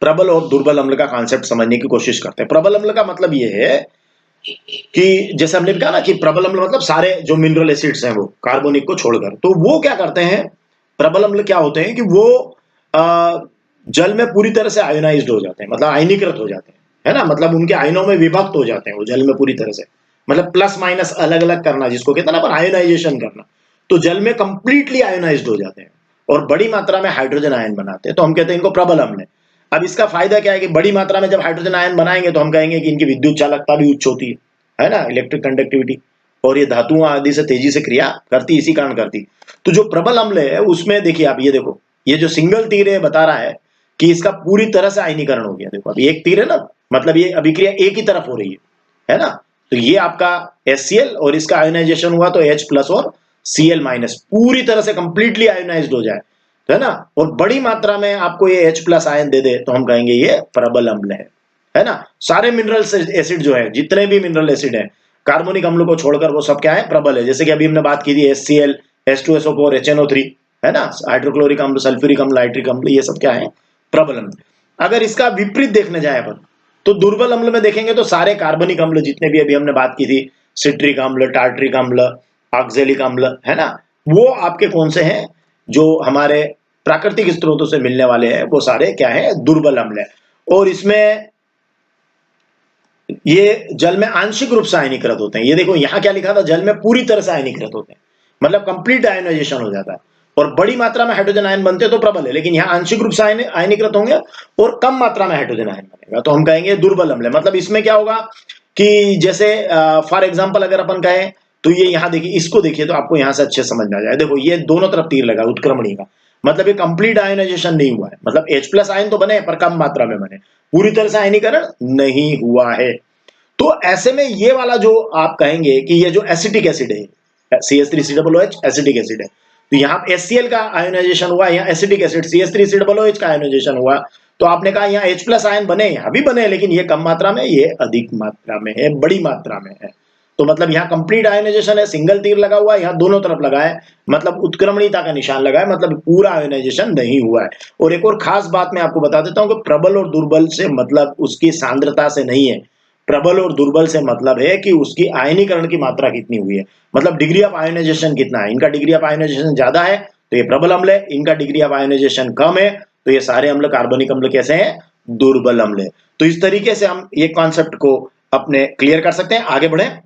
प्रबल और दुर्बल अम्ल का कॉन्सेप्ट समझने की कोशिश करते हैं। प्रबल अम्ल का मतलब ये है कि जैसे हमने कहा ना कि प्रबल अम्ल मतलब सारे जो मिनरल एसिड्स हैं वो कार्बोनिक को छोड़कर, तो वो क्या करते हैं, प्रबल अम्ल क्या होते हैं कि वो जल में पूरी तरह से आयोनाइज्ड हो जाते हैं, मतलब आयनीकृत हो जाते हैं, है ना, मतलब उनके आयनों में विभक्त हो जाते हैं वो जल में पूरी तरह से, मतलब प्लस माइनस अलग अलग करना जिसको कहते हैं ना आयोनाइजेशन करना, तो जल में कंप्लीटली आयोनाइज्ड हो जाते हैं और बड़ी मात्रा में हाइड्रोजन आयन बनाते हैं, तो हम कहते हैं इनको प्रबल अम्ल है। अब इसका फायदा क्या है कि बड़ी मात्रा में जब हाइड्रोजन आयन बनाएंगे तो हम कहेंगे कि इनकी विद्युत चालकता भी उच्च होती है ना, इलेक्ट्रिक कंडक्टिविटी, और ये धातुओं आदि से तेजी से क्रिया करती, इसी कारण करती। तो जो प्रबल अम्ल है उसमें देखिए आप, ये देखो ये जो सिंगल तीर है बता रहा है कि इसका पूरी तरह से आयनीकरण हो गया। देखो अभी एक तीर है ना, मतलब ये अभिक्रिया एक ही तरफ हो रही है ना, तो ये आपका HCl और इसका आयोनाइजेशन हुआ तो H प्लस और Cl माइनस, पूरी तरह से कंप्लीटली आयोनाइज्ड हो जाए, है ना, और बड़ी मात्रा में आपको ये H प्लस आयन दे दे तो हम कहेंगे ये प्रबल अम्ल है ना। सारे मिनरल एसिड जो है, जितने भी मिनरल एसिड है कार्बोनिक अम्ल को छोड़कर वो सब क्या है, प्रबल है। जैसे कि अभी हमने बात की थी HCl, H2SO4, HNO3, है ना, हाइड्रोक्लोरिक अम्ल, सल्फ्यूरिक अम्ल, नाइट्रिक अम्ल, ये सब क्या है, प्रबल अम्ल। अगर इसका विपरीत देखने जाए अपन तो दुर्बल अम्ल में देखेंगे तो सारे कार्बनिक अम्ल जितने भी अभी हमने बात की थी, सिट्रिक अम्ल, टार्ट्रिक अम्ल, ऑक्जेलिक अम्ल, है ना, वो आपके कौन से हैं, जो हमारे प्राकृतिक स्रोतों से मिलने वाले हैं, वो सारे क्या है, दुर्बल अम्ल है। और इसमें ये जल में आंशिक रूप से आयनीकृत होते हैं। ये देखो यहां क्या लिखा था, जल में पूरी तरह से आयनीकृत होते हैं, मतलब कंप्लीट आयोनाइजेशन हो जाता है, और बड़ी मात्रा में हाइड्रोजन आयन बनते तो प्रबल है, लेकिन यहाँ आंशिक रूप से आयनीकृत होंगे और कम मात्रा में हाइड्रोजन आयन बनेगा, तो हम कहेंगे दुर्बल अम्ल। मतलब इसमें क्या होगा कि जैसे फॉर एग्जाम्पल अगर अपन कहें तो ये यहाँ देखिए, इसको देखिए तो आपको यहाँ से अच्छे समझ में आ जाए। देखो ये दोनों तरफ तीर लगा उत्क्रमणी का, मतलब ये कंप्लीट आयोनाइजेशन नहीं हुआ है, मतलब H प्लस आयन तो बने पर कम मात्रा में बने, पूरी तरह से आयनीकरण नहीं हुआ है। तो ऐसे में ये वाला जो आप कहेंगे कि ये जो एसिटिक एसिड है, CH3COOH एसिटिक एसिड है, तो यहाँ HCl का आयोनाइजेशन हुआ, यहाँ एसिटिक एसिड CH3COOH का आयोनाइजेशन हुआ, तो आपने कहा यहाँ H प्लस आयन बने, यहाँ भी बने, लेकिन ये कम मात्रा में, ये अधिक मात्रा में है, बड़ी मात्रा में है। तो मतलब यहाँ कंप्लीट आयोनाइजेशन है, सिंगल तीर लगा हुआ है, यहाँ दोनों तरफ लगा है, मतलब उत्क्रमणीयता का निशान लगा है, मतलब पूरा आयोनाइजेशन नहीं हुआ है। और एक और खास बात मैं आपको बता देता हूँ कि प्रबल और दुर्बल से मतलब उसकी सांद्रता से नहीं है, प्रबल और दुर्बल से मतलब है कि उसकी आयनीकरण की मात्रा कितनी हुई है, मतलब डिग्री ऑफ आयोनाइजेशन कितना है। इनका डिग्री ऑफ आयोनाइजेशन ज्यादा है तो ये प्रबल अम्ल है, इनका डिग्री ऑफ आयोनाइजेशन कम है तो ये सारे अम्ल कार्बनिक अम्ल कैसे हैं, दुर्बल अम्ल है। तो इस तरीके से हम ये कॉन्सेप्ट को अपने क्लियर कर सकते हैं। आगे बढ़े।